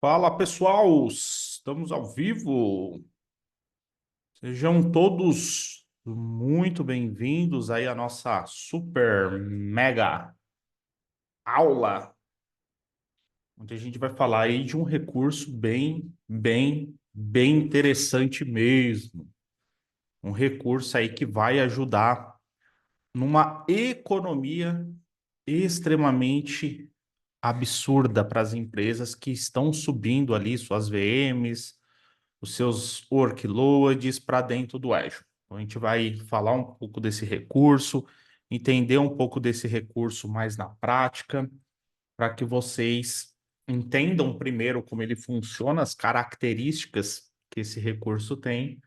Fala pessoal, estamos ao vivo. Sejam todos muito bem-vindos aí à nossa super mega aula, onde a gente vai falar aí de um recurso bem interessante mesmo. Um recurso aí que vai ajudar numa economia extremamente absurda para as empresas que estão subindo ali suas VMs, os seus workloads para dentro do Azure. Então, a gente vai falar um pouco desse recurso, entender um pouco desse recurso mais na prática, para que vocês entendam primeiro como ele funciona, as características que esse recurso tem,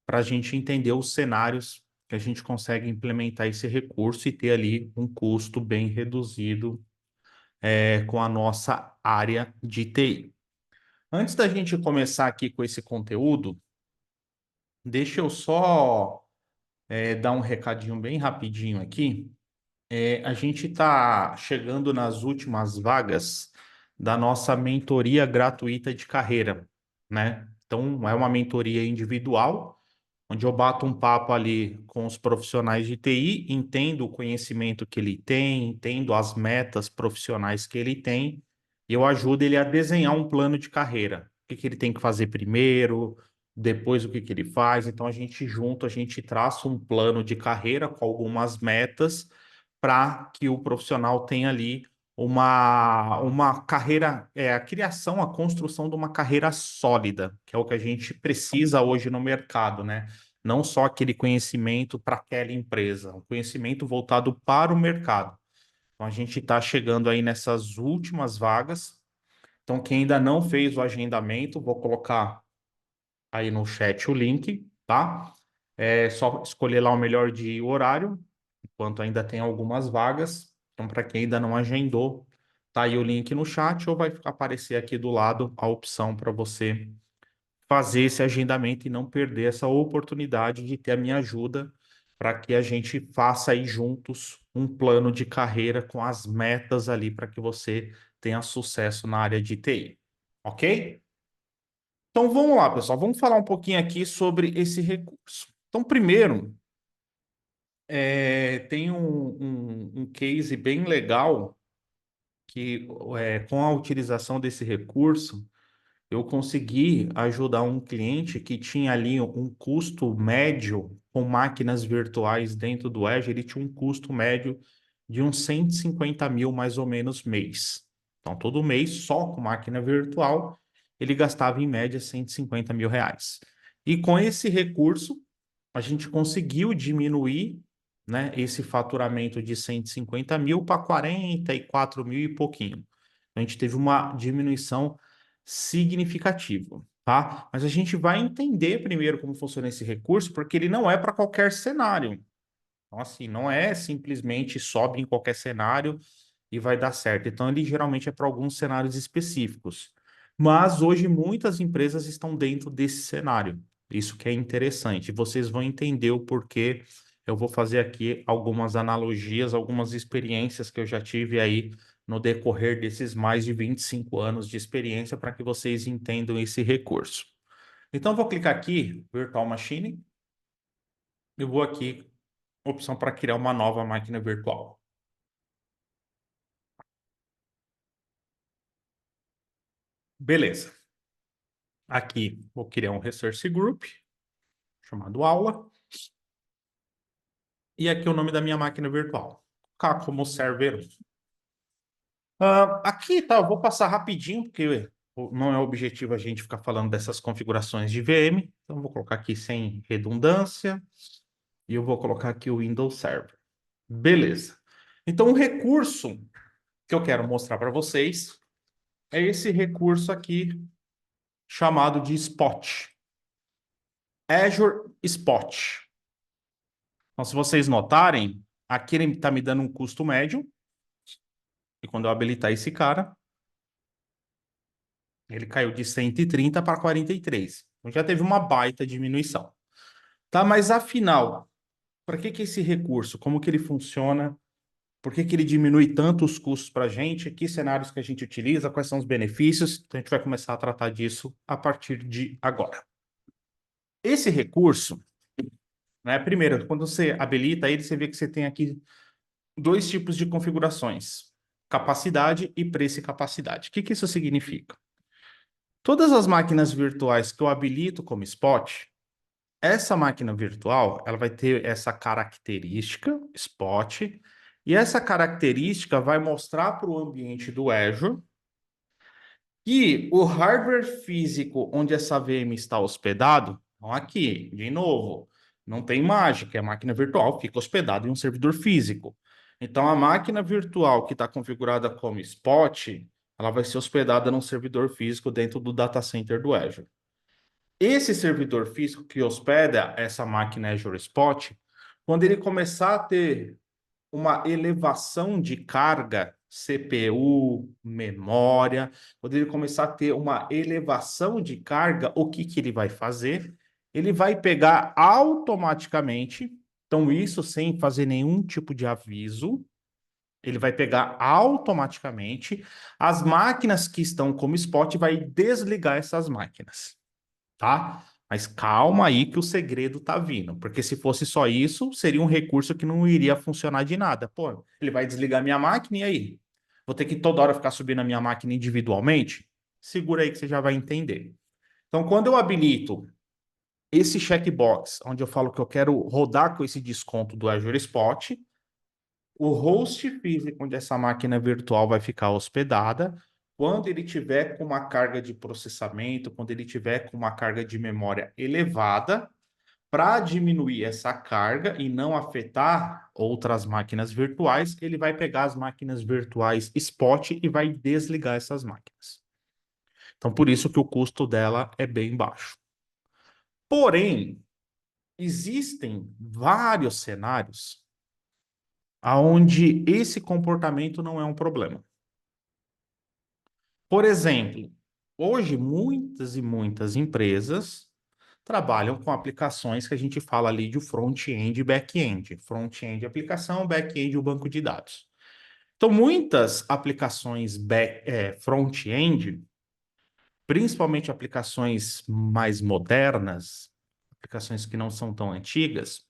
para a gente entender os cenários que a gente consegue implementar esse recurso e ter ali um custo bem reduzido com a nossa área de TI. Antes da gente começar aqui com esse conteúdo, deixa eu só dar um recadinho bem rapidinho aqui. A gente está chegando nas últimas vagas da nossa mentoria gratuita de carreira, né? Então, é uma mentoria individual, onde eu bato um papo ali com os profissionais de TI, entendo o conhecimento que ele tem, entendo as metas profissionais que ele tem, e eu ajudo ele a desenhar um plano de carreira. O que que ele tem que fazer primeiro, depois o que que ele faz. Então, a gente junto, a gente traça um plano de carreira com algumas metas para que o profissional tenha ali uma carreira, a criação, a construção de uma carreira sólida, que é o que a gente precisa hoje no mercado, né? Não só aquele conhecimento para aquela empresa, um conhecimento voltado para o mercado. Então, a gente está chegando aí nessas últimas vagas. Então, quem ainda não fez o agendamento, vou colocar aí no chat o link, tá? É só escolher lá o melhor dia e o horário, enquanto ainda tem algumas vagas. Então, para quem ainda não agendou, tá aí o link no chat ou vai aparecer aqui do lado a opção para você fazer esse agendamento e não perder essa oportunidade de ter a minha ajuda para que a gente faça aí juntos um plano de carreira com as metas ali para que você tenha sucesso na área de TI. Ok? Então vamos lá, pessoal. Vamos falar um pouquinho aqui sobre esse recurso. Então, primeiro, tem um case bem legal que, com a utilização desse recurso, eu consegui ajudar um cliente que tinha ali um custo médio com máquinas virtuais dentro do Azure, ele tinha um custo médio de uns 150 mil mais ou menos mês. Então, todo mês, só com máquina virtual, ele gastava em média 150 mil reais. E com esse recurso, a gente conseguiu diminuir, né, esse faturamento de 150 mil para 44 mil e pouquinho. A gente teve uma diminuição significativa, tá? Mas a gente vai entender primeiro como funciona esse recurso, porque ele não é para qualquer cenário. Então, assim, não é simplesmente sobe em qualquer cenário e vai dar certo. Então, ele geralmente é para alguns cenários específicos. Mas hoje muitas empresas estão dentro desse cenário. Isso que é interessante. Vocês vão entender o porquê. Eu vou fazer aqui algumas analogias, algumas experiências que eu já tive aí no decorrer desses mais de 25 anos de experiência para que vocês entendam esse recurso. Então, eu vou clicar aqui, Virtual Machine, eu vou aqui, opção para criar uma nova máquina virtual. Beleza. Aqui, vou criar um Resource Group, chamado aula, e aqui o nome da minha máquina virtual. Vou colocar como server. Aqui, tá, eu vou passar rapidinho, porque não é objetivo a gente ficar falando dessas configurações de VM. Então, eu vou colocar aqui sem redundância, e eu vou colocar aqui o Windows Server. Beleza. Então, o recurso que eu quero mostrar para vocês é esse recurso aqui, chamado de Spot. Azure Spot. Então, se vocês notarem, aqui ele está me dando um custo médio, e quando eu habilitar esse cara, ele caiu de 130 para 43. Então, já teve uma baita diminuição. Tá, mas afinal, para que esse recurso? Como que ele funciona Por que que ele diminui tanto os custos para a gente? Que cenários que a gente utiliza? Quais são os benefícios? Então, a gente vai começar a tratar disso a partir de agora. Esse recurso, né, primeiro, quando você habilita ele, você vê que você tem aqui dois tipos de configurações: capacidade e preço e capacidade. O que que isso significa? Todas as máquinas virtuais que eu habilito como spot, essa máquina virtual, ela vai ter essa característica spot, e essa característica vai mostrar para o ambiente do Azure que o hardware físico onde essa VM está hospedado, então aqui, de novo, não tem mágica, a máquina virtual fica hospedada em um servidor físico. Então, a máquina virtual que está configurada como spot, ela vai ser hospedada num servidor físico dentro do data center do Azure. Esse servidor físico que hospeda essa máquina Azure Spot, quando ele começar a ter uma elevação de carga, CPU, memória, quando ele começar a ter uma elevação de carga, o que que ele vai fazer? Ele vai pegar automaticamente, então isso sem fazer nenhum tipo de aviso, ele vai pegar automaticamente as máquinas que estão como spot e vai desligar essas máquinas, tá? Mas calma aí que o segredo tá vindo, porque se fosse só isso, seria um recurso que não iria funcionar de nada. Pô, ele vai desligar minha máquina e aí? Vou ter que toda hora ficar subindo a minha máquina individualmente? Segura aí que você já vai entender. Então, quando eu habilito esse checkbox, onde eu falo que eu quero rodar com esse desconto do Azure Spot, o host físico onde essa máquina virtual vai ficar hospedada, quando ele tiver com uma carga de processamento, quando ele tiver com uma carga de memória elevada, para diminuir essa carga e não afetar outras máquinas virtuais, ele vai pegar as máquinas virtuais spot e vai desligar essas máquinas. Então, por isso que o custo dela é bem baixo. Porém, existem vários cenários onde esse comportamento não é um problema. Por exemplo, hoje muitas e muitas empresas trabalham com aplicações que a gente fala ali de front-end e back-end. Front-end aplicação, back-end o banco de dados. Então, muitas aplicações front-end, principalmente aplicações mais modernas, aplicações que não são tão antigas,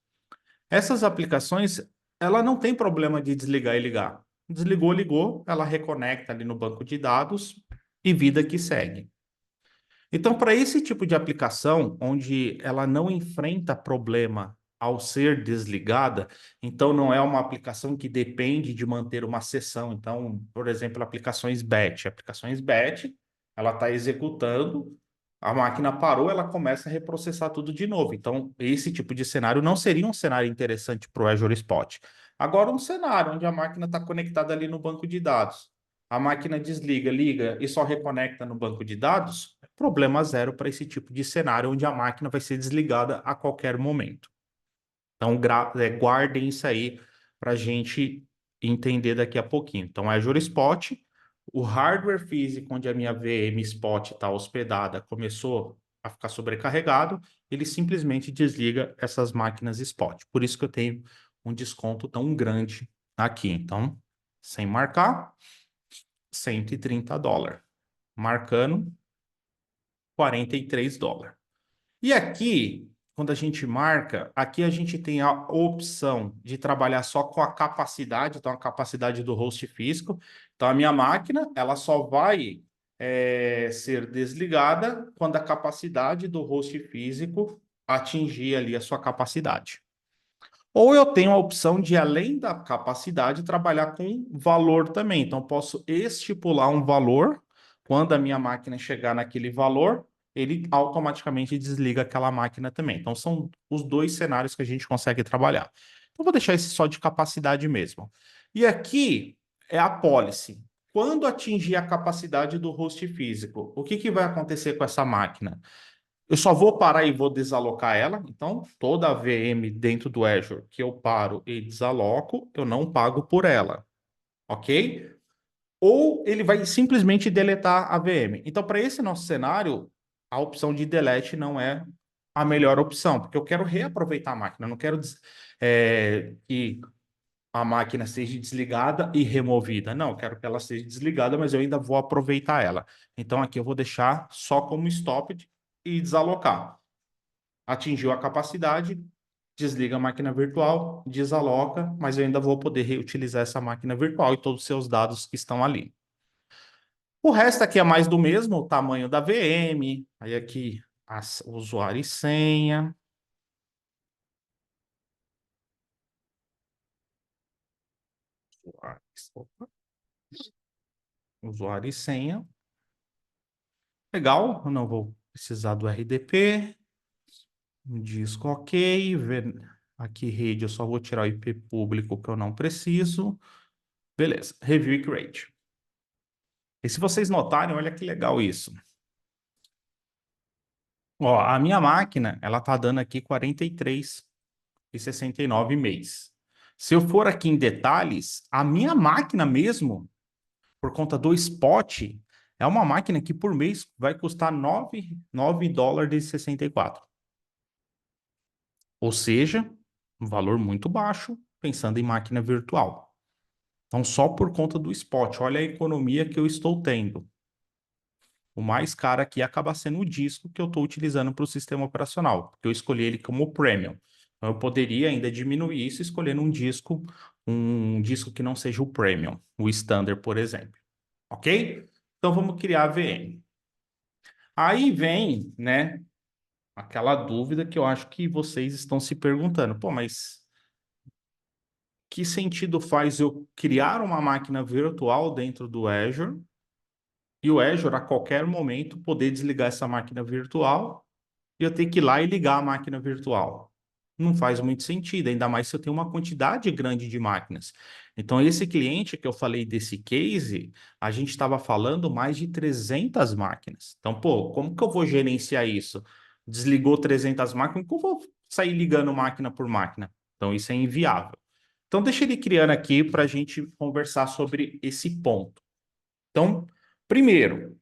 essas aplicações, ela não tem problema de desligar e ligar. Desligou, ligou, ela reconecta ali no banco de dados e vida que segue. Então, para esse tipo de aplicação, onde ela não enfrenta problema ao ser desligada, então não é uma aplicação que depende de manter uma sessão. Então, por exemplo, aplicações batch. Aplicações batch, ela está executando, a máquina parou, ela começa a reprocessar tudo de novo. Então, esse tipo de cenário não seria um cenário interessante para o Azure Spot. Agora, um cenário onde a máquina está conectada ali no banco de dados, a máquina desliga, liga e só reconecta no banco de dados, problema zero para esse tipo de cenário onde a máquina vai ser desligada a qualquer momento. Então, guardem isso aí para a gente entender daqui a pouquinho. Então, Azure Spot, o hardware físico onde a minha VM Spot está hospedada começou a ficar sobrecarregado, ele simplesmente desliga essas máquinas Spot. Por isso que eu tenho um desconto tão grande aqui. Então, sem marcar, $130. Marcando, $43. E aqui, quando a gente marca, aqui a gente tem a opção de trabalhar só com a capacidade, então a capacidade do host físico. Então a minha máquina, ela só vai ser desligada quando a capacidade do host físico atingir ali a sua capacidade. Ou eu tenho a opção de, além da capacidade, trabalhar com valor também. Então, eu posso estipular um valor. Quando a minha máquina chegar naquele valor, ele automaticamente desliga aquela máquina também. Então, são os dois cenários que a gente consegue trabalhar. Então, vou deixar esse só de capacidade mesmo. E aqui é a policy. Quando atingir a capacidade do host físico, o que que vai acontecer com essa máquina? Eu só vou parar e vou desalocar ela. Então, toda a VM dentro do Azure que eu paro e desaloco, eu não pago por ela, ok? Ou ele vai simplesmente deletar a VM. Então, para esse nosso cenário, a opção de delete não é a melhor opção, porque eu quero reaproveitar a máquina, eu não quero que a máquina seja desligada e removida. Não, eu quero que ela seja desligada, mas eu ainda vou aproveitar ela. Então aqui eu vou deixar só como stopped e desalocar. Atingiu a capacidade, desliga a máquina virtual, desaloca, mas eu ainda vou poder reutilizar essa máquina virtual e todos os seus dados que estão ali. O resto aqui é mais do mesmo, o tamanho da VM, aí aqui usuário e senha. Opa, usuário e senha. Legal, eu não vou precisar do RDP. Disco ok. Aqui rede, eu só vou tirar o IP público que eu não preciso. Beleza, review e create. E se vocês notarem, olha que legal isso. Ó, a minha máquina, ela tá dando aqui 43,69 mês. Se eu for aqui em detalhes, a minha máquina mesmo, por conta do spot, é uma máquina que por mês vai custar 9 dólares e 64. Ou seja, um valor muito baixo, pensando em máquina virtual. Então, só por conta do spot, olha a economia que eu estou tendo. O mais caro aqui acaba sendo o disco que eu estou utilizando para o sistema operacional, porque eu escolhi ele como premium. Então, eu poderia ainda diminuir isso escolhendo um disco que não seja o premium, o standard, por exemplo. Ok? Então, vamos criar a VM. Aí vem, né, aquela dúvida que eu acho que vocês estão se perguntando. Pô, mas que sentido faz eu criar uma máquina virtual dentro do Azure e o Azure, a qualquer momento, poder desligar essa máquina virtual e eu ter que ir lá e ligar a máquina virtual? Não faz muito sentido, ainda mais se eu tenho uma quantidade grande de máquinas. Então, esse cliente que eu falei desse case, a gente estava falando mais de 300 máquinas. Então, pô, como que eu vou gerenciar isso? Desligou 300 máquinas, como que eu vou sair ligando máquina por máquina? Então, isso é inviável. Então, deixa ele criando aqui para a gente conversar sobre esse ponto. Então, primeiro,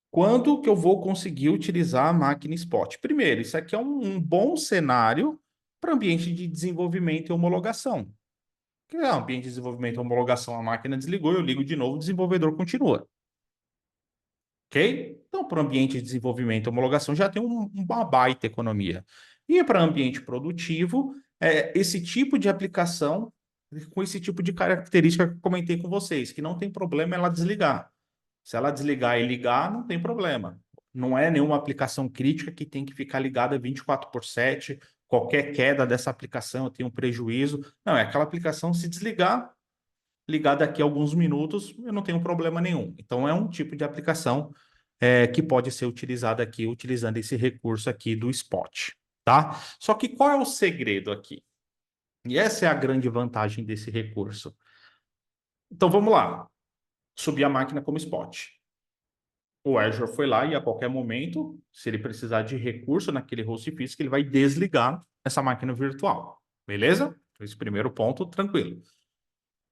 quando que eu vou conseguir utilizar a máquina Spot? Primeiro, isso aqui é um bom cenário para ambiente de desenvolvimento e homologação. Que é ambiente de desenvolvimento e homologação, a máquina desligou, eu ligo de novo, o desenvolvedor continua. Ok? Então, para o ambiente de desenvolvimento e homologação já tem uma baita economia. E para ambiente produtivo, esse tipo de aplicação, com esse tipo de característica que eu comentei com vocês, que não tem problema ela desligar. Se ela desligar e ligar, não tem problema. Não é nenhuma aplicação crítica que tem que ficar ligada 24/7. Qualquer queda dessa aplicação eu tenho um prejuízo. Não, é aquela aplicação se desligar, ligar daqui a alguns minutos, eu não tenho problema nenhum. Então, é um tipo de aplicação que pode ser utilizada aqui, utilizando esse recurso aqui do Spot, tá? Só que qual é o segredo aqui? E essa é a grande vantagem desse recurso. Então, vamos lá. Subir a máquina como Spot. O Azure foi lá e a qualquer momento, se ele precisar de recurso naquele host físico, ele vai desligar essa máquina virtual. Beleza? Esse primeiro ponto, tranquilo.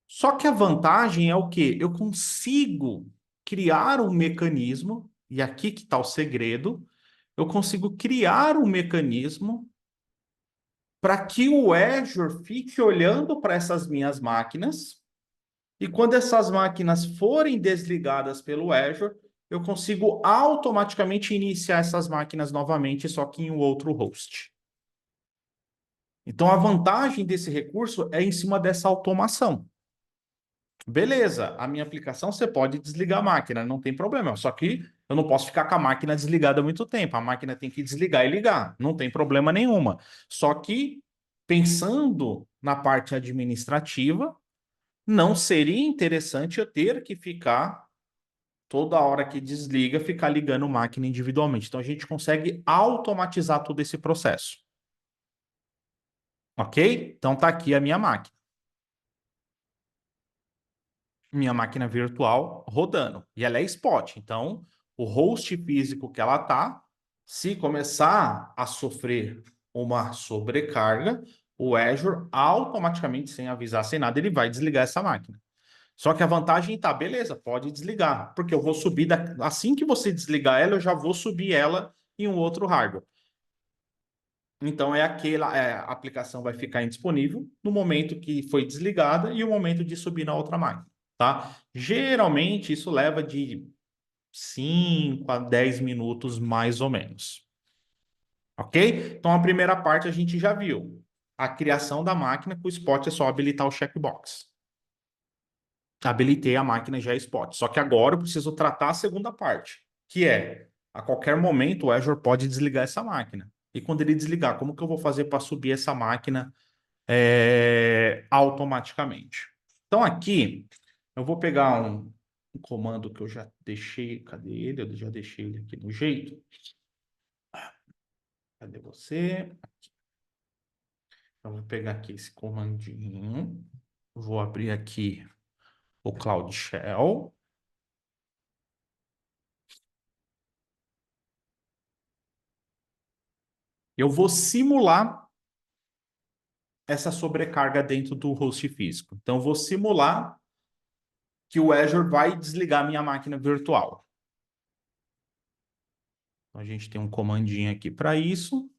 Só que a vantagem é o quê? Eu consigo criar um mecanismo, e aqui que está o segredo, eu consigo criar um mecanismo para que o Azure fique olhando para essas minhas máquinas, e quando essas máquinas forem desligadas pelo Azure, eu consigo automaticamente iniciar essas máquinas novamente, só que em um outro host. Então, a vantagem desse recurso é em cima dessa automação. Beleza, a minha aplicação você pode desligar a máquina, não tem problema. Só que eu não posso ficar com a máquina desligada muito tempo. A máquina tem que desligar e ligar, não tem problema nenhuma. Só que, pensando na parte administrativa, não seria interessante eu ter que ficar toda hora que desliga, ficar ligando máquina individualmente. Então a gente consegue automatizar todo esse processo. Ok? Então tá aqui a minha máquina. Minha máquina virtual rodando. E ela é spot. Então, o host físico que ela tá, se começar a sofrer uma sobrecarga, o Azure automaticamente, sem avisar, sem nada, ele vai desligar essa máquina. Só que a vantagem tá, beleza, pode desligar, porque eu vou subir assim que você desligar ela, eu já vou subir ela em um outro hardware. Então, a aplicação vai ficar indisponível no momento que foi desligada e o momento de subir na outra máquina, tá? Geralmente, isso leva de 5 a 10 minutos, mais ou menos. Ok? Então, a primeira parte a gente já viu. A criação da máquina, com o Spot é só habilitar o checkbox. Habilitei a máquina já é Spot. Só que agora eu preciso tratar a segunda parte, que é, a qualquer momento o Azure pode desligar essa máquina. E quando ele desligar, como que eu vou fazer para subir essa máquina automaticamente? Então aqui, eu vou pegar um comando que eu já deixei. Cadê ele? Eu já deixei ele aqui no jeito. Cadê você? Eu vou pegar aqui esse comandinho. Vou abrir aqui o Cloud Shell. Eu vou simular essa sobrecarga dentro do host físico. Então, eu vou simular que o Azure vai desligar minha máquina virtual. Então, a gente tem um comandinho aqui para isso.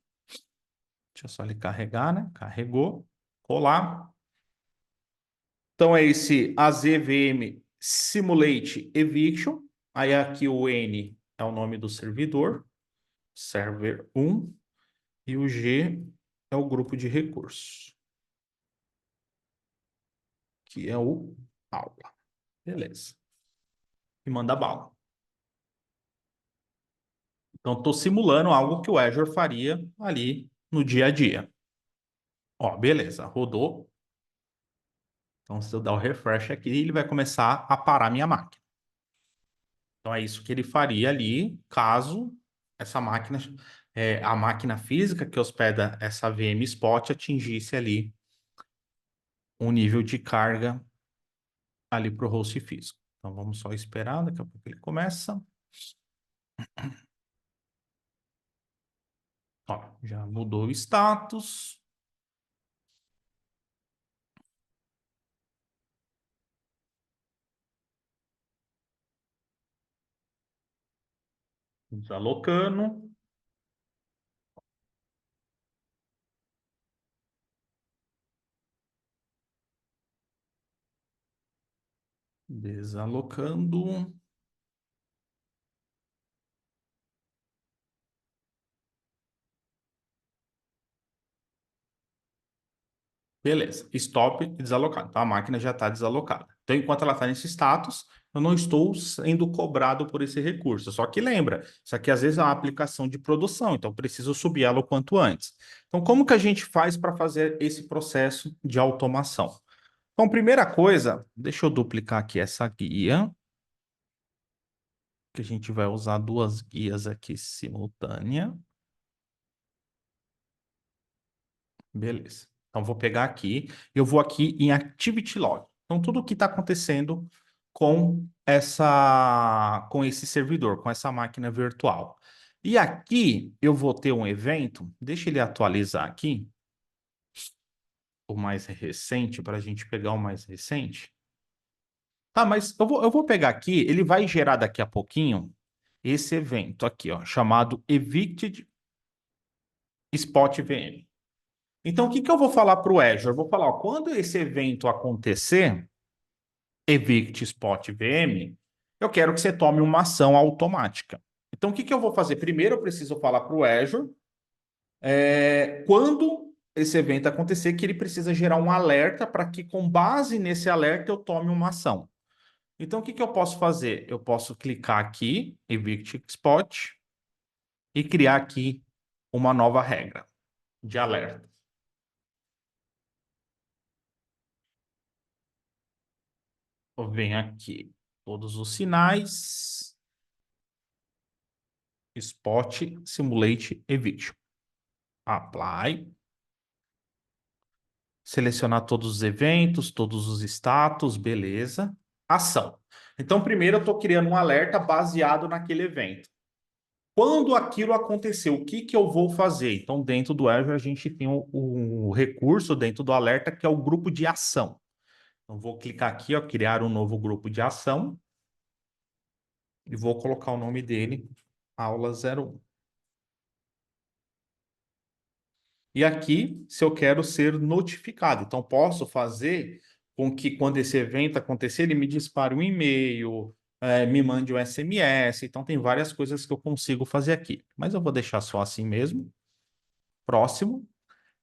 Deixa eu só ele carregar, né? Carregou. Colar. Então, é esse AZVM Simulate Eviction. Aí aqui o N é o nome do servidor, server 1, e o G é o grupo de recursos, que é o aula. Beleza. E manda bala. Então, estou simulando algo que o Azure faria ali no dia a dia. Ó, beleza, rodou. Então, se eu dar o refresh aqui, ele vai começar a parar minha máquina. Então, é isso que ele faria ali, caso essa máquina, a máquina física que hospeda essa VM Spot atingisse ali um nível de carga ali para o host físico. Então, vamos só esperar, daqui a pouco ele começa. Ó, já mudou o status. Desalocando. Desalocando. Beleza, stop e desalocado. Então a máquina já está desalocada. Então, enquanto ela está nesse status, eu não estou sendo cobrado por esse recurso. Só que lembra, isso aqui às vezes é uma aplicação de produção, então eu preciso subir ela o quanto antes. Então, como que a gente faz para fazer esse processo de automação? Então, primeira coisa, deixa eu duplicar aqui essa guia, que a gente vai usar duas guias aqui simultâneas. Beleza. Então, vou pegar aqui, eu vou aqui em Activity Log. Então, tudo o que está acontecendo com esse servidor, com essa máquina virtual. E aqui eu vou ter um evento, deixa ele atualizar aqui, o mais recente, para a gente pegar o mais recente. Tá, mas eu vou pegar aqui, ele vai gerar daqui a pouquinho esse evento aqui, ó, chamado Evicted Spot VM. Então, o que que eu vou falar para o Azure? Eu vou falar, ó, quando esse evento acontecer, Evict Spot VM, eu quero que você tome uma ação automática. Então, o que que eu vou fazer? Primeiro, eu preciso falar para o Azure, quando esse evento acontecer, que ele precisa gerar um alerta para que, com base nesse alerta, eu tome uma ação. Então, o que que eu posso fazer? Eu posso clicar aqui, Evict Spot, e criar aqui uma nova regra de alerta. Eu venho aqui, todos os sinais, Spot, Simulate, Eviction. Apply. Selecionar todos os eventos, todos os status, beleza. Ação. Então, primeiro eu estou criando um alerta baseado naquele evento. Quando aquilo aconteceu, o que que eu vou fazer? Então, dentro do Azure, a gente tem o recurso dentro do alerta, que é o grupo de ação. Então, vou clicar aqui, ó, criar um novo grupo de ação. E vou colocar o nome dele, aula 01. E aqui, se eu quero ser notificado. Então, posso fazer com que, quando esse evento acontecer, ele me dispare um e-mail, me mande um SMS. Então, tem várias coisas que eu consigo fazer aqui. Mas eu vou deixar só assim mesmo. Próximo.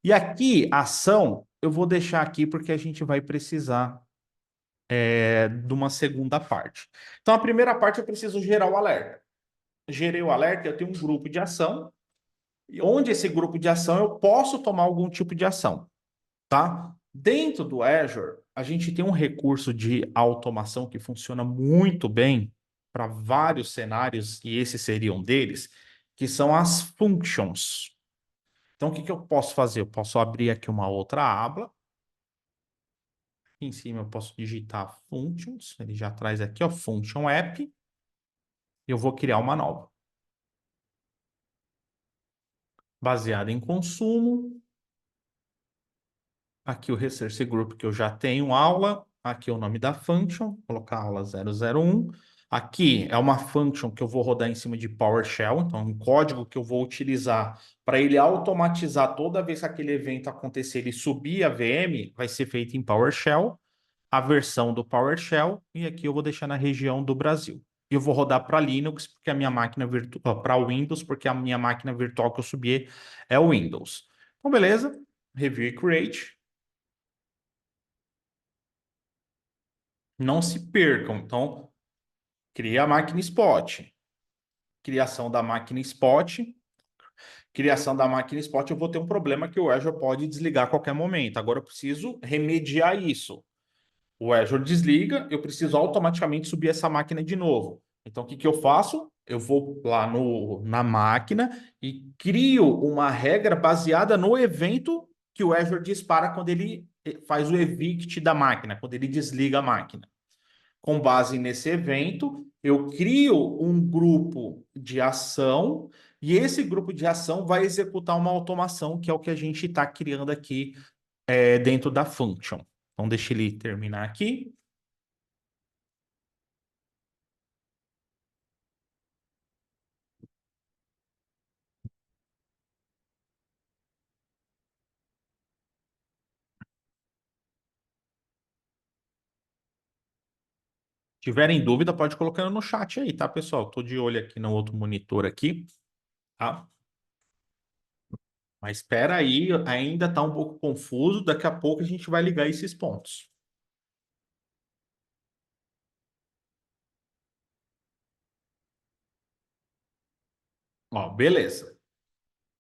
E aqui, ação, eu vou deixar aqui porque a gente vai precisar de uma segunda parte. Então, a primeira parte eu preciso gerar o alerta. Gerei o alerta, eu tenho um grupo de ação, e onde esse grupo de ação eu posso tomar algum tipo de ação, tá? Dentro do Azure, a gente tem um recurso de automação que funciona muito bem para vários cenários, e esse seria um deles, que são as functions. Então, o que que eu posso fazer? Eu posso abrir aqui uma outra aba. Aqui em cima eu posso digitar functions. Ele já traz aqui, ó, function app. Eu vou criar uma nova. Baseada em consumo. Aqui o Research Group que eu já tenho aula. Aqui o nome da function. Vou colocar aula 001. Aqui é uma function que eu vou rodar em cima de PowerShell. Então, um código que eu vou utilizar para ele automatizar toda vez que aquele evento acontecer, ele subir a VM, vai ser feito em PowerShell. A versão do PowerShell, e aqui eu vou deixar na região do Brasil. E eu vou rodar para Linux, porque a minha máquina virtual, para Windows, porque a minha máquina virtual que eu subi é o Windows. Então, beleza. Review e create. Não se percam. Então, cria a máquina spot. Criação da máquina spot. Criação da máquina spot, eu vou ter um problema que o Azure pode desligar a qualquer momento. Agora eu preciso remediar isso. O Azure desliga, eu preciso automaticamente subir essa máquina de novo. Então, o que que eu faço? Eu vou lá na máquina e crio uma regra baseada no evento que o Azure dispara quando ele faz o evict da máquina, quando ele desliga a máquina. Com base nesse evento, eu crio um grupo de ação e esse grupo de ação vai executar uma automação, que é o que a gente está criando aqui dentro da function. Então, deixa ele terminar aqui. Tiverem dúvida, pode colocar no chat aí, tá, pessoal? Tô de olho aqui no outro monitor aqui, tá? Mas espera aí, ainda tá um pouco confuso. Daqui a pouco a gente vai ligar esses pontos. Ó, beleza.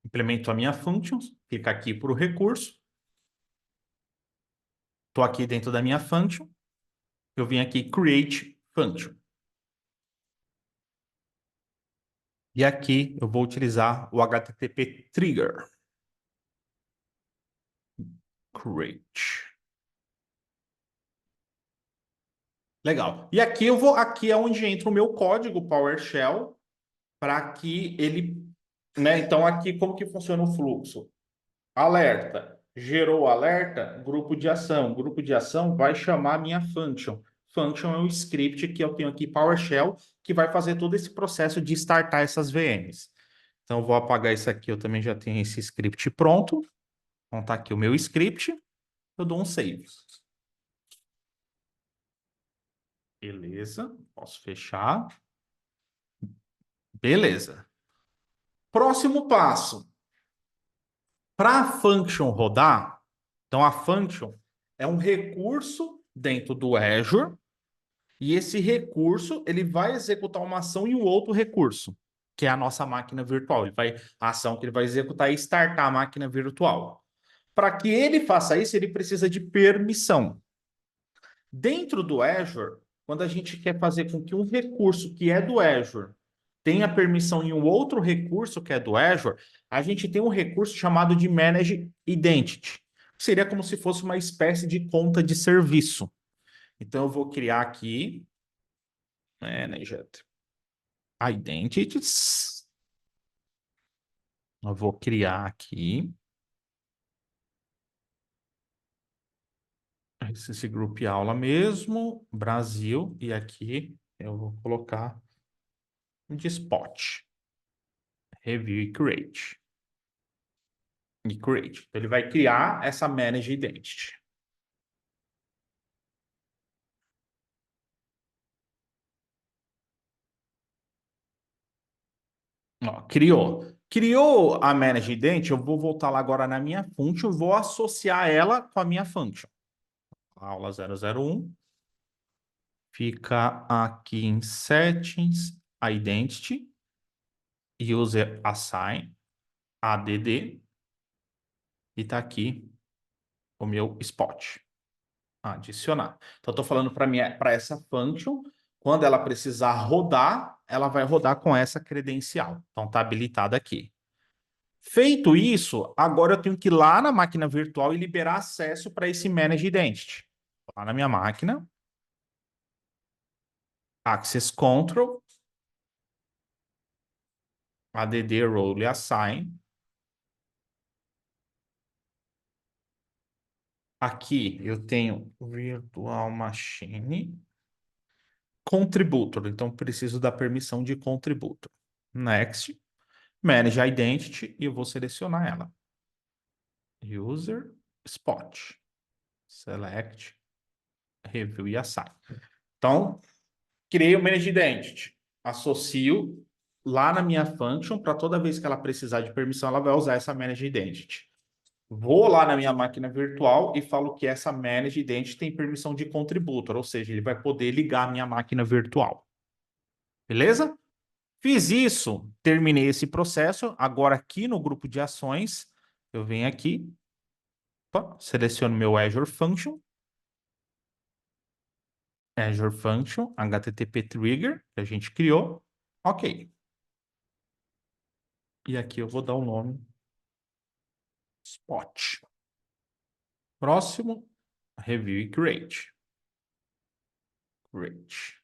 Implemento a minha function, clica aqui para o recurso. Tô aqui dentro da minha function. Eu vim aqui create function. E aqui eu vou utilizar o HTTP trigger. Create. Legal. E aqui aqui é onde entra o meu código PowerShell para que ele, né? Então aqui como que funciona o fluxo? Alerta. Gerou o alerta, grupo de ação. Grupo de ação vai chamar a minha function. Function é um script que eu tenho aqui PowerShell que vai fazer todo esse processo de startar essas VMs. Então eu vou apagar isso aqui, eu também já tenho esse script pronto. Então tá aqui o meu script, eu dou um save. Beleza, posso fechar. Beleza. Próximo passo. Para a function rodar, então a function é um recurso dentro do Azure e esse recurso ele vai executar uma ação em um outro recurso, que é a nossa máquina virtual. A ação que ele vai executar é startar a máquina virtual. Para que ele faça isso, ele precisa de permissão. Dentro do Azure, quando a gente quer fazer com que um recurso que é do Azure tenha permissão em um outro recurso que é do Azure, a gente tem um recurso chamado de Manage Identity, que seria como se fosse uma espécie de conta de serviço. Então, eu vou criar aqui Managed Identities. Eu vou criar aqui esse grupo aula mesmo, Brasil, e aqui eu vou colocar de spot, review e create. e create. Então, ele vai criar essa manage identity. Ó, criou. Criou a manage identity, eu vou voltar lá agora na minha function, vou associar ela com a minha function. Aula 001. Fica aqui em settings, identity, user assign, add, e tá aqui o meu spot. Adicionar. Então, eu estou falando para essa function, quando ela precisar rodar, ela vai rodar com essa credencial. Então, está habilitada aqui. Feito isso, agora eu tenho que ir lá na máquina virtual e liberar acesso para esse Manage Identity. Lá na minha máquina, Access Control, add role assign. Aqui eu tenho Virtual Machine Contributor, então preciso da permissão de Contributor. Next, Manage Identity e eu vou selecionar ela. User, Spot, Select, Review e Assign. Então, criei o Manage Identity, associo lá na minha function, para toda vez que ela precisar de permissão, ela vai usar essa Manage Identity. Vou lá na minha máquina virtual e falo que essa Manage Identity tem permissão de contributor, ou seja, ele vai poder ligar a minha máquina virtual. Beleza? Fiz isso, terminei esse processo. Agora aqui no grupo de ações, eu venho aqui, opa, seleciono meu Azure Function, HTTP Trigger, que a gente criou. Ok. E aqui eu vou dar o nome Spot. Próximo, Review e Create. Create.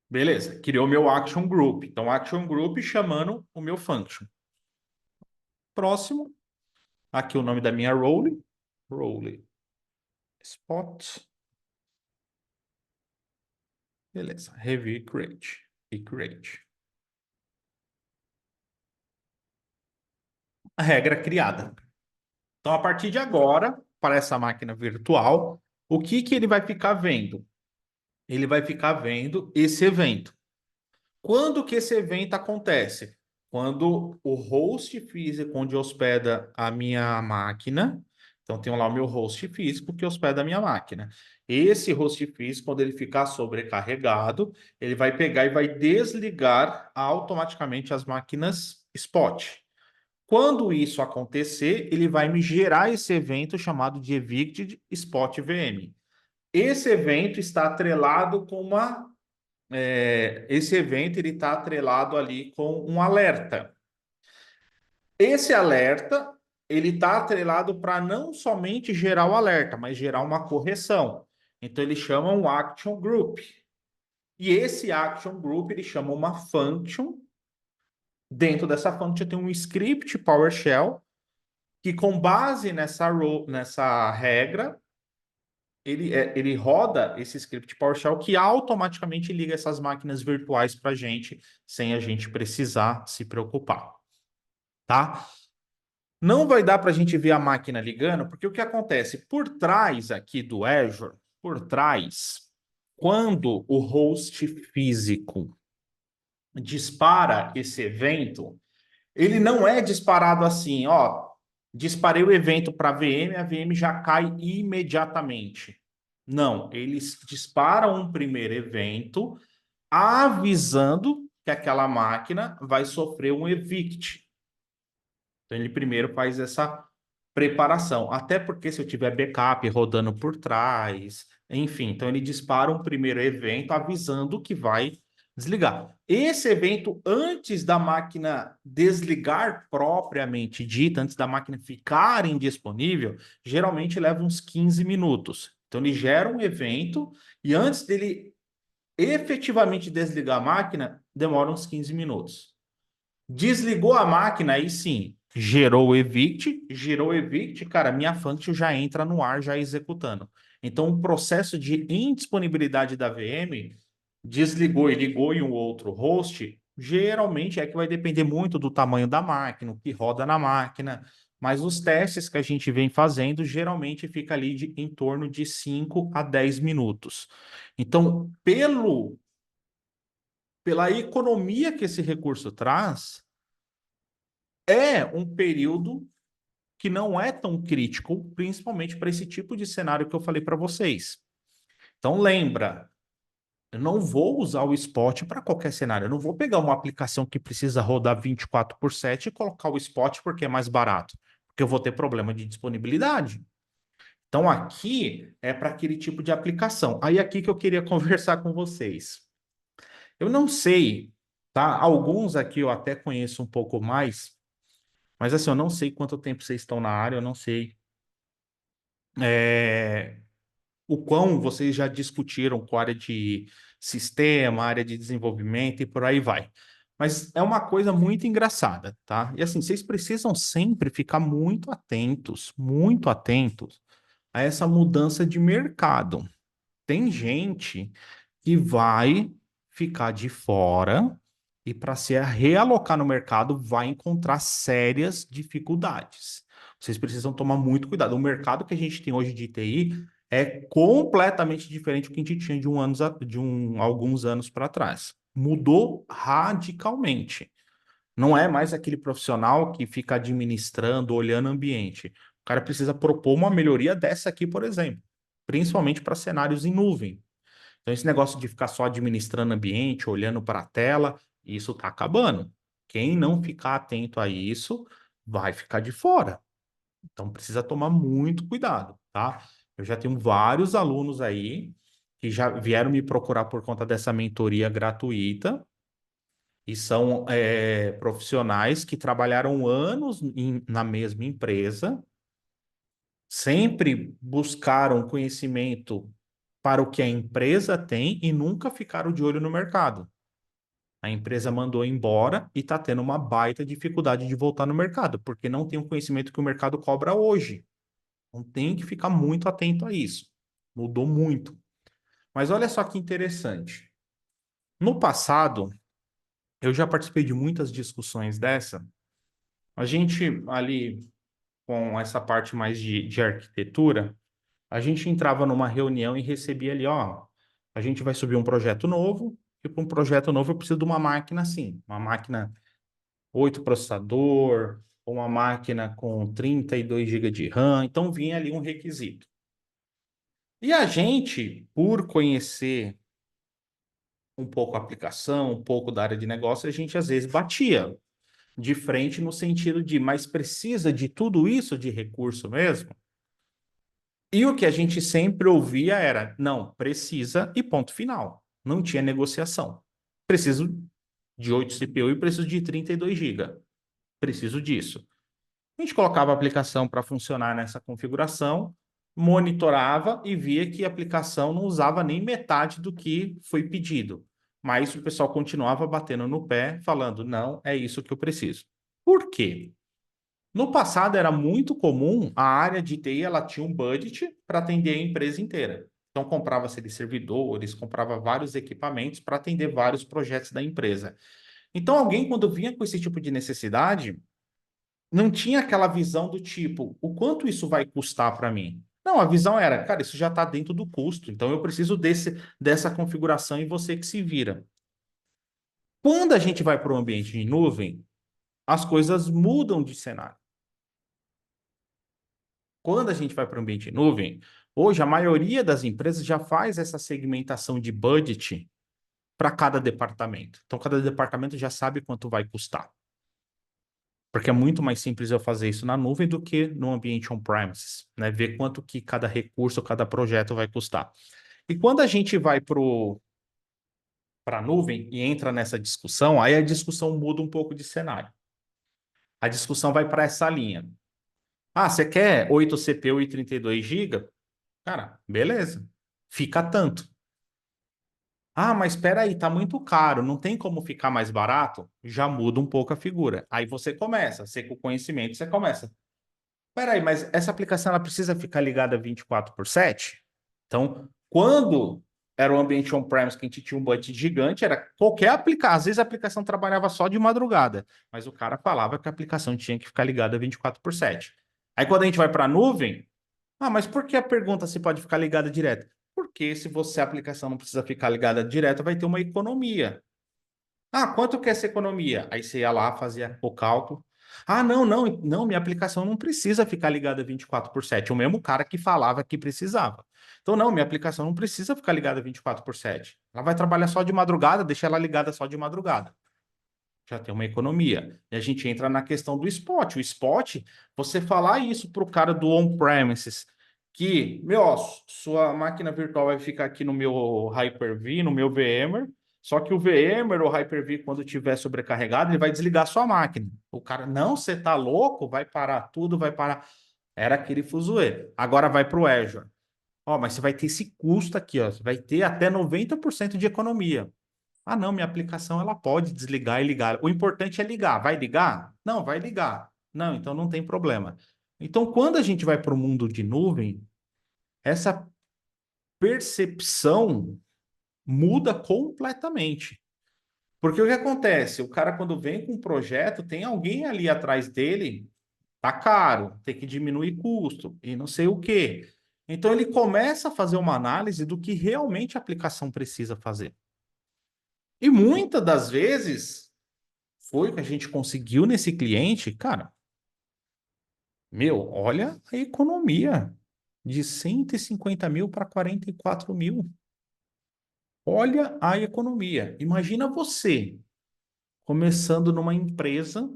Beleza, criou meu Action Group. Então, Action Group chamando o meu function. Próximo, aqui o nome da minha role. Role Spot. Beleza, Review e Create. E Create. A regra criada. Então, a partir de agora, para essa máquina virtual, o que que ele vai ficar vendo? Ele vai ficar vendo esse evento. Quando que esse evento acontece? Quando o host físico onde hospeda a minha máquina, então tenho lá o meu host físico que hospeda a minha máquina. Esse host físico, quando ele ficar sobrecarregado, ele vai pegar e vai desligar automaticamente as máquinas spot. Quando isso acontecer, ele vai me gerar esse evento chamado de Evicted Spot VM. Esse evento está atrelado com esse evento ele está atrelado ali com um alerta. Esse alerta ele está atrelado para não somente gerar o alerta, mas gerar uma correção. Então ele chama um action group. E esse action group ele chama uma function. Dentro dessa function tem um script PowerShell que com base nessa regra ele roda esse script PowerShell que automaticamente liga essas máquinas virtuais para a gente, sem a gente precisar se preocupar, tá? Não vai dar para a gente ver a máquina ligando, porque o que acontece? Por trás aqui do Azure, por trás, quando o host físico dispara esse evento, ele não é disparado assim, ó, disparei o evento para a VM já cai imediatamente. Não, eles disparam um primeiro evento avisando que aquela máquina vai sofrer um evict. Então ele primeiro faz essa preparação, até porque se eu tiver backup rodando por trás, enfim, então ele dispara um primeiro evento avisando que vai desligar. Esse evento, antes da máquina desligar propriamente dita, antes da máquina ficar indisponível, geralmente leva uns 15 minutos. Então ele gera um evento e antes dele efetivamente desligar a máquina, demora uns 15 minutos. Desligou a máquina, aí sim, gerou o evict, cara, minha function já entra no ar, já executando. Então, o processo de indisponibilidade da VM desligou e ligou em um outro host, Geralmente é que vai depender muito do tamanho da máquina, o que roda na máquina, mas os testes que a gente vem fazendo geralmente fica ali em torno de 5 a 10 minutos. Então, pela economia que esse recurso traz, é um período que não é tão crítico, principalmente para esse tipo de cenário que eu falei para vocês. Então, lembra, eu não vou usar o Spot para qualquer cenário. Eu não vou pegar uma aplicação que precisa rodar 24/7 e colocar o Spot porque é mais barato, porque eu vou ter problema de disponibilidade. Então, aqui é para aquele tipo de aplicação. Aí, aqui que eu queria conversar com vocês. Eu não sei, tá? Alguns aqui eu até conheço um pouco mais, mas assim, eu não sei quanto tempo vocês estão na área, eu não sei é, o quão vocês já discutiram com a área de sistema, área de desenvolvimento e por aí vai. Mas é uma coisa muito engraçada, tá? E assim, vocês precisam sempre ficar muito atentos a essa mudança de mercado. Tem gente que vai ficar de fora e para se realocar no mercado vai encontrar sérias dificuldades. Vocês precisam tomar muito cuidado. O mercado que a gente tem hoje de TI é completamente diferente do que a gente tinha alguns anos para trás. Mudou radicalmente. Não é mais aquele profissional que fica administrando, olhando o ambiente. O cara precisa propor uma melhoria dessa aqui, por exemplo, principalmente para cenários em nuvem. Então, esse negócio de ficar só administrando ambiente, olhando para a tela, isso está acabando. Quem não ficar atento a isso vai ficar de fora. Então, precisa tomar muito cuidado, tá? Eu já tenho vários alunos aí que já vieram me procurar por conta dessa mentoria gratuita e são profissionais que trabalharam anos na mesma empresa, sempre buscaram conhecimento para o que a empresa tem e nunca ficaram de olho no mercado. A empresa mandou embora e está tendo uma baita dificuldade de voltar no mercado, porque não tem o conhecimento que o mercado cobra hoje. Então tem que ficar muito atento a isso. Mudou muito. Mas olha só que interessante. No passado, eu já participei de muitas discussões dessa. A gente ali com essa parte mais de arquitetura, a gente entrava numa reunião e recebia ali, ó, a gente vai subir um projeto novo, e para um projeto novo eu preciso de uma máquina assim, uma máquina 8 processador, ou uma máquina com 32 GB de RAM, então vinha ali um requisito. E a gente, por conhecer um pouco a aplicação, um pouco da área de negócio, a gente às vezes batia de frente no sentido de, mas precisa de tudo isso de recurso mesmo? E o que a gente sempre ouvia era, não, precisa e ponto final. Não tinha negociação. Preciso de 8 CPU e preciso de 32 GB. Preciso disso. A gente colocava a aplicação para funcionar nessa configuração, monitorava e via que a aplicação não usava nem metade do que foi pedido. Mas o pessoal continuava batendo no pé, falando, não, é isso que eu preciso. Por quê? No passado era muito comum a área de TI, ela tinha um budget para atender a empresa inteira. Então comprava-se de servidores, comprava vários equipamentos para atender vários projetos da empresa. Então alguém quando vinha com esse tipo de necessidade, não tinha aquela visão do tipo, o quanto isso vai custar para mim? Não, a visão era, cara, isso já está dentro do custo, então eu preciso dessa configuração e você que se vira. Quando a gente vai para o ambiente de nuvem, as coisas mudam de cenário. Quando a gente vai para o ambiente em nuvem, hoje a maioria das empresas já faz essa segmentação de budget para cada departamento. Então, cada departamento já sabe quanto vai custar. Porque é muito mais simples eu fazer isso na nuvem do que no ambiente on-premises, né? Ver quanto que cada recurso, cada projeto vai custar. E quando a gente vai para a nuvem e entra nessa discussão, aí a discussão muda um pouco de cenário. A discussão vai para essa linha. Ah, você quer 8 CPU e 32 GB? Cara, beleza. Fica tanto. Ah, mas espera aí, tá muito caro, não tem como ficar mais barato? Já muda um pouco a figura. Aí você com o conhecimento, você começa. Espera aí, mas essa aplicação ela precisa ficar ligada 24/7? Então, quando era um ambiente on-premise que a gente tinha um budget gigante, era qualquer aplicação. Às vezes a aplicação trabalhava só de madrugada, mas o cara falava que a aplicação tinha que ficar ligada 24/7. Aí quando a gente vai para a nuvem, mas por que a pergunta se pode ficar ligada direto? Porque se você a aplicação não precisa ficar ligada direto, vai ter uma economia. Quanto que é essa economia? Aí você ia lá, fazia o cálculo. Não, não, não, minha aplicação não precisa ficar ligada 24/7. O mesmo cara que falava que precisava. Então, não, minha aplicação não precisa ficar ligada 24/7. Ela vai trabalhar só de madrugada, deixa ela ligada só de madrugada. Já tem uma economia. E a gente entra na questão do spot. O spot, você falar isso para o cara do on-premises, que, meu, ó, sua máquina virtual vai ficar aqui no meu Hyper-V, no meu VMware, só que o VMware ou Hyper-V, quando estiver sobrecarregado, ele vai desligar sua máquina. O cara, não, você tá louco? Vai parar tudo, vai parar. Era aquele fuzuê. Agora vai para o Azure. Mas você vai ter esse custo aqui, ó. Você vai ter até 90% de economia. Não, minha aplicação ela pode desligar e ligar. O importante é ligar. Vai ligar? Não, vai ligar. Não, então não tem problema. Então, quando a gente vai para o mundo de nuvem, essa percepção muda completamente. Porque o que acontece? O cara, quando vem com um projeto, tem alguém ali atrás dele, tá caro, tem que diminuir custo e não sei o quê. Então, ele começa a fazer uma análise do que realmente a aplicação precisa fazer. E muitas das vezes foi o que a gente conseguiu nesse cliente, cara. Meu, olha a economia de 150 mil para 44 mil. Olha a economia. Imagina você começando numa empresa,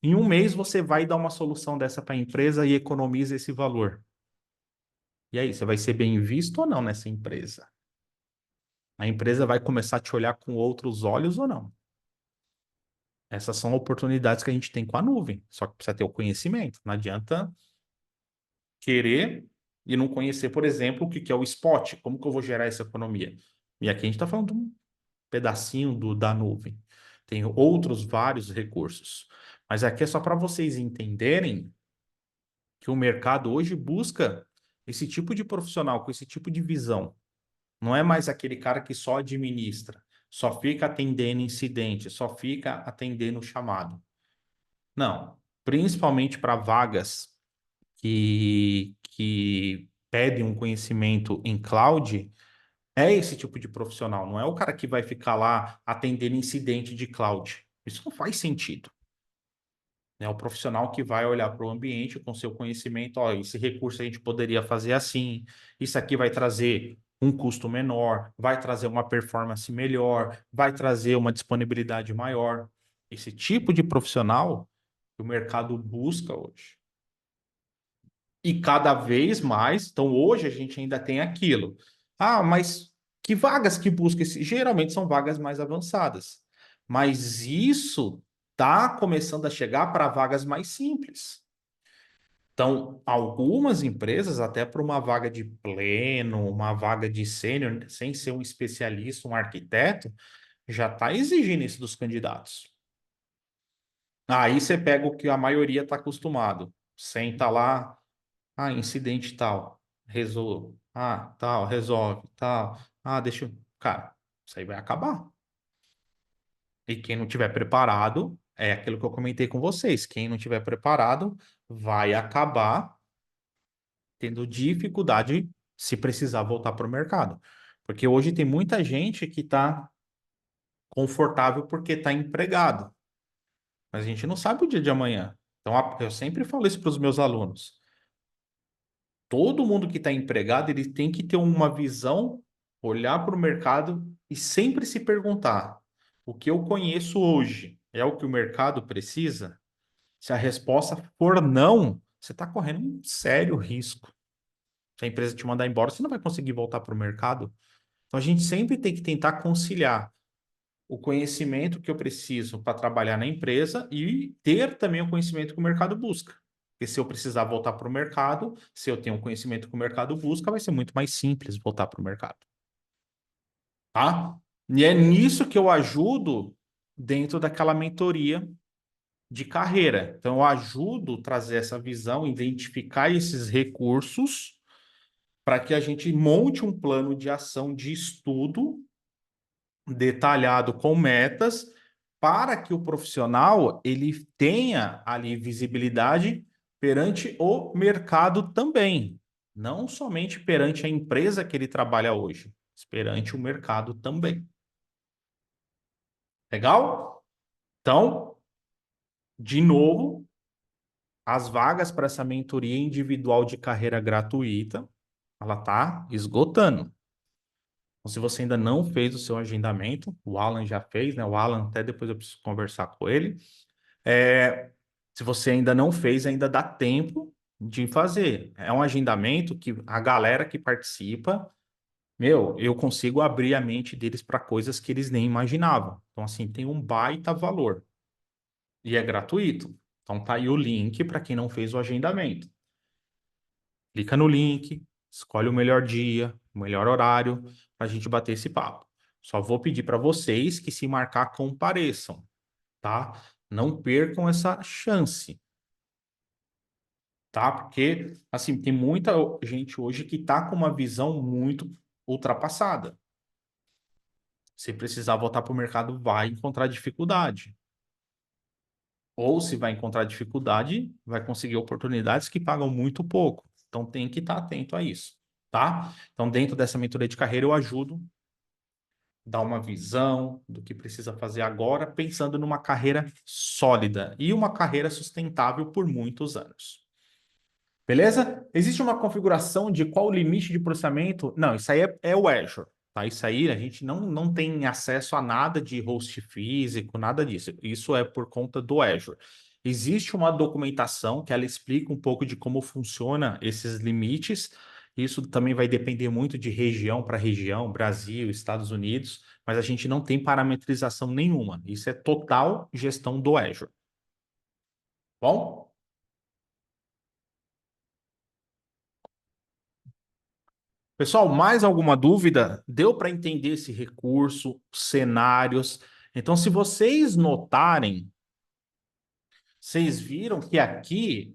em um mês você vai dar uma solução dessa para a empresa e economiza esse valor. E aí, você vai ser bem visto ou não nessa empresa? A empresa vai começar a te olhar com outros olhos ou não? Essas são oportunidades que a gente tem com a nuvem, só que precisa ter o conhecimento. Não adianta querer e não conhecer, por exemplo, o que é o spot, como que eu vou gerar essa economia. E aqui a gente está falando de um pedacinho da nuvem. Tem outros vários recursos. Mas aqui é só para vocês entenderem que o mercado hoje busca esse tipo de profissional, com esse tipo de visão. Não é mais aquele cara que só administra, só fica atendendo incidente, só fica atendendo chamado. Não, principalmente para vagas que pedem um conhecimento em cloud, é esse tipo de profissional, não é o cara que vai ficar lá atendendo incidente de cloud. Isso não faz sentido. É o profissional que vai olhar para o ambiente com seu conhecimento, esse recurso a gente poderia fazer assim, isso aqui vai trazer um custo menor, vai trazer uma performance melhor, vai trazer uma disponibilidade maior. Esse tipo de profissional que o mercado busca hoje. E cada vez mais, então hoje a gente ainda tem aquilo. Mas que vagas que busca esse? Geralmente são vagas mais avançadas. Mas isso está começando a chegar para vagas mais simples. Então, algumas empresas, até para uma vaga de pleno, uma vaga de sênior, sem ser um especialista, um arquiteto, já está exigindo isso dos candidatos. Aí você pega o que a maioria está acostumado. Senta lá, incidente tal, resolve. Tal, resolve, tal. Deixa eu. Cara, isso aí vai acabar. E quem não tiver preparado, é aquilo que eu comentei com vocês. Quem não tiver preparado vai acabar tendo dificuldade se precisar voltar para o mercado. Porque hoje tem muita gente que está confortável porque está empregado. Mas a gente não sabe o dia de amanhã. Então, eu sempre falo isso para os meus alunos. Todo mundo que está empregado, ele tem que ter uma visão, olhar para o mercado e sempre se perguntar: o que eu conheço hoje é o que o mercado precisa? Se a resposta for não, você está correndo um sério risco. Se a empresa te mandar embora, você não vai conseguir voltar para o mercado. Então a gente sempre tem que tentar conciliar o conhecimento que eu preciso para trabalhar na empresa e ter também o conhecimento que o mercado busca. Porque se eu precisar voltar para o mercado, se eu tenho o conhecimento que o mercado busca, vai ser muito mais simples voltar para o mercado. Tá? E é nisso que eu ajudo dentro daquela mentoria de carreira. Então, eu ajudo a trazer essa visão, identificar esses recursos para que a gente monte um plano de ação de estudo detalhado com metas para que o profissional ele tenha ali visibilidade perante o mercado também, não somente perante a empresa que ele trabalha hoje, mas perante o mercado também. Legal? Então, de novo, as vagas para essa mentoria individual de carreira gratuita, ela está esgotando. Então, se você ainda não fez o seu agendamento, o Alan já fez, né? O Alan, até depois eu preciso conversar com ele. É, se você ainda não fez, ainda dá tempo de fazer. É um agendamento que a galera que participa, meu, eu consigo abrir a mente deles para coisas que eles nem imaginavam. Então, assim, tem um baita valor. E é gratuito. Então, tá aí o link para quem não fez o agendamento. Clica no link, escolhe o melhor dia, o melhor horário para a gente bater esse papo. Só vou pedir para vocês que se marcar compareçam, tá? Não percam essa chance, tá? Porque assim, tem muita gente hoje que está com uma visão muito ultrapassada. Se precisar voltar para o mercado, vai encontrar dificuldade. Ou se vai encontrar dificuldade, vai conseguir oportunidades que pagam muito pouco. Então tem que estar atento a isso, tá? Então, dentro dessa mentoria de carreira, eu ajudo a dar uma visão do que precisa fazer agora, pensando numa carreira sólida e uma carreira sustentável por muitos anos. Beleza? Existe uma configuração de qual o limite de processamento? Não, isso aí é o Azure, tá? Isso aí a gente não tem acesso a nada de host físico, nada disso. Isso é por conta do Azure. Existe uma documentação que ela explica um pouco de como funciona esses limites. Isso também vai depender muito de região para região, Brasil, Estados Unidos, mas a gente não tem parametrização nenhuma. Isso é total gestão do Azure. Bom? Pessoal, mais alguma dúvida? Deu para entender esse recurso, cenários? Então, se vocês notarem, vocês viram que aqui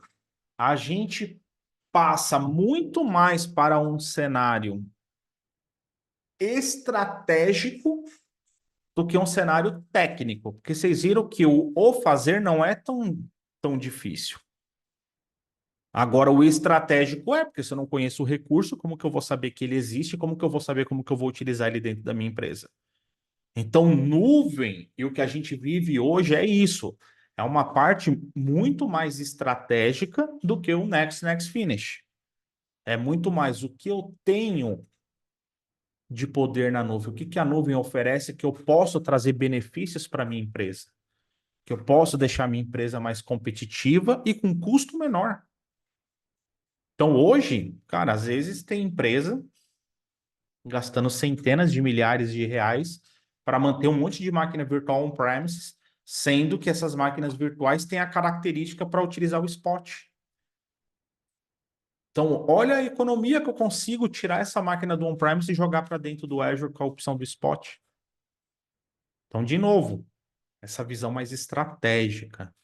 a gente passa muito mais para um cenário estratégico do que um cenário técnico, porque vocês viram que o fazer não é tão difícil. Agora, o estratégico é, porque se eu não conheço o recurso, como que eu vou saber que ele existe? Como que eu vou saber como que eu vou utilizar ele dentro da minha empresa? Então, nuvem e o que a gente vive hoje é isso. É uma parte muito mais estratégica do que o Next Finish. É muito mais o que eu tenho de poder na nuvem, o que a nuvem oferece que eu posso trazer benefícios para a minha empresa, que eu posso deixar a minha empresa mais competitiva e com custo menor. Então, hoje, cara, às vezes tem empresa gastando centenas de milhares de reais para manter um monte de máquina virtual on-premises, sendo que essas máquinas virtuais têm a característica para utilizar o spot. Então, olha a economia que eu consigo tirar essa máquina do on-premise e jogar para dentro do Azure com a opção do spot. Então, de novo, essa visão mais estratégica.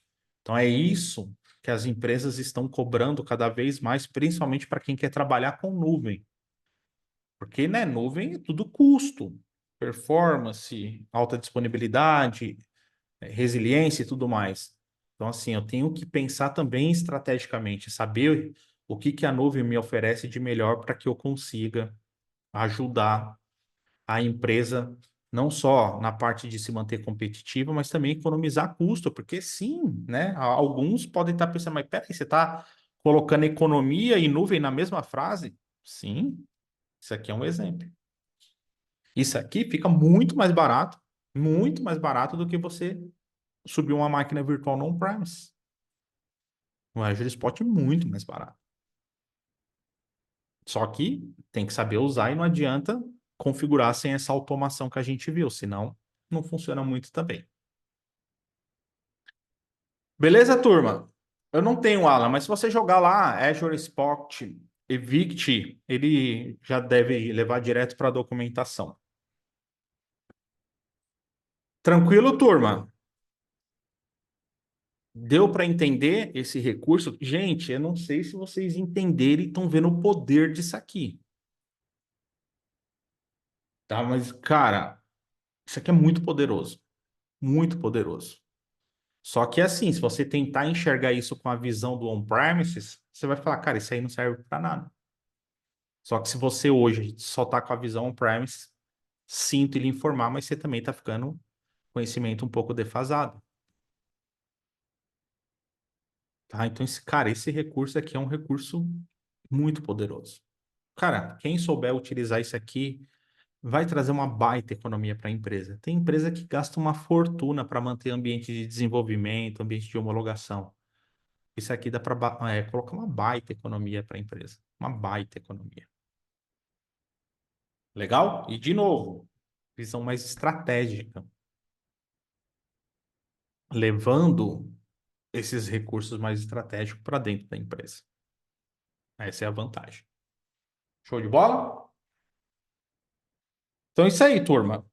Então, é isso que as empresas estão cobrando cada vez mais, principalmente para quem quer trabalhar com nuvem. Porque, né, nuvem é tudo custo, performance, alta disponibilidade, resiliência e tudo mais. Então, assim, eu tenho que pensar também estrategicamente, saber o que a nuvem me oferece de melhor para que eu consiga ajudar a empresa não só na parte de se manter competitiva, mas também economizar custo, porque sim, né? Alguns podem estar pensando, mas peraí, você está colocando economia e nuvem na mesma frase? Sim, isso aqui é um exemplo. Isso aqui fica muito mais barato do que você subir uma máquina virtual no on-premise. No Azure Spot é muito mais barato. Só que tem que saber usar e não adianta configurar sem essa automação que a gente viu, senão não funciona muito também. Beleza, turma? Eu não tenho Alan, mas se você jogar lá Azure Spot Evict, ele já deve levar direto para a documentação. Tranquilo, turma? Deu para entender esse recurso? Gente, eu não sei se vocês entenderem e estão vendo o poder disso aqui. tá? Mas, cara, isso aqui é muito poderoso. Muito poderoso. Só que assim, se você tentar enxergar isso com a visão do on-premises, você vai falar, cara, isso aí não serve para nada. Só que se você hoje só tá com a visão on-premise, sinto lhe informar, mas você também tá ficando conhecimento um pouco defasado, tá? Então, cara, esse recurso aqui é um recurso muito poderoso. Cara, quem souber utilizar isso aqui vai trazer uma baita economia para a empresa. Tem empresa que gasta uma fortuna para manter ambiente de desenvolvimento, ambiente de homologação. Isso aqui dá para colocar uma baita economia para a empresa. Uma baita economia. Legal? E, de novo, visão mais estratégica, levando esses recursos mais estratégicos para dentro da empresa. Essa é a vantagem. Show de bola? Então é isso aí, turma.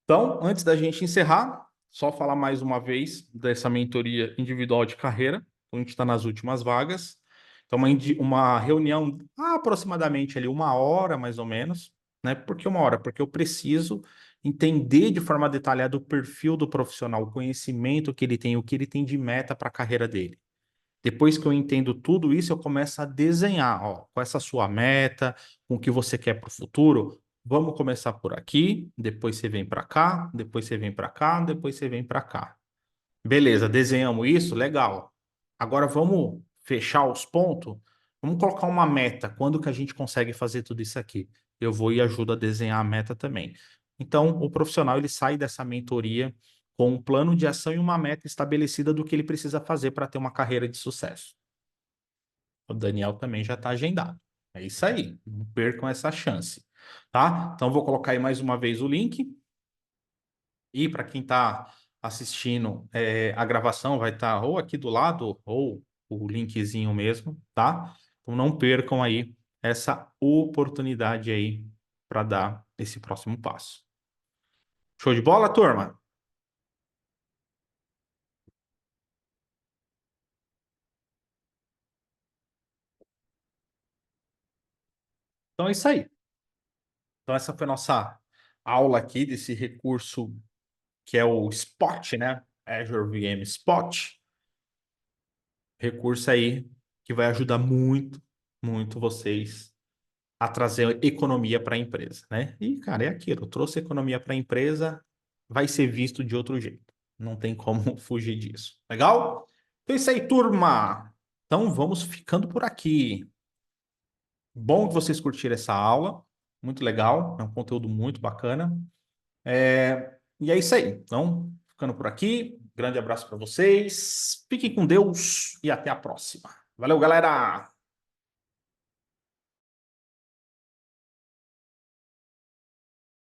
Então, antes da gente encerrar, só falar mais uma vez dessa mentoria individual de carreira. A gente está nas últimas vagas. Então, uma reunião aproximadamente ali 1 hora, mais ou menos, né? Por que 1 hora? Porque eu preciso entender de forma detalhada o perfil do profissional, o conhecimento que ele tem, o que ele tem de meta para a carreira dele. Depois que eu entendo tudo isso, eu começo a desenhar, ó, com essa sua meta, com o que você quer para o futuro. Vamos começar por aqui, depois você vem para cá, depois você vem para cá, depois você vem para cá. Beleza, desenhamos isso, legal. Agora vamos fechar os pontos. Vamos colocar uma meta. Quando que a gente consegue fazer tudo isso aqui? Eu vou e ajudo a desenhar a meta também. Então, o profissional ele sai dessa mentoria com um plano de ação e uma meta estabelecida do que ele precisa fazer para ter uma carreira de sucesso. O Daniel também já está agendado. É isso aí. Não percam essa chance, tá? Então, vou colocar aí mais uma vez o link. E para quem está assistindo a gravação, vai estar ou aqui do lado ou o linkzinho mesmo, tá? Então não percam aí essa oportunidade aí para dar esse próximo passo. Show de bola, turma? Então é isso aí. Então essa foi a nossa aula aqui desse recurso que é o Spot, né? Azure VM Spot. Recurso aí que vai ajudar muito, muito vocês a trazer economia para a empresa, né? E, cara, é aquilo, trouxe economia para a empresa, vai ser visto de outro jeito. Não tem como fugir disso. Legal? Então é isso aí, turma. Então vamos ficando por aqui. Bom que vocês curtiram essa aula. Muito legal, é um conteúdo muito bacana. E é isso aí. Então, ficando por aqui. Grande abraço para vocês. Fiquem com Deus e até a próxima. Valeu, galera!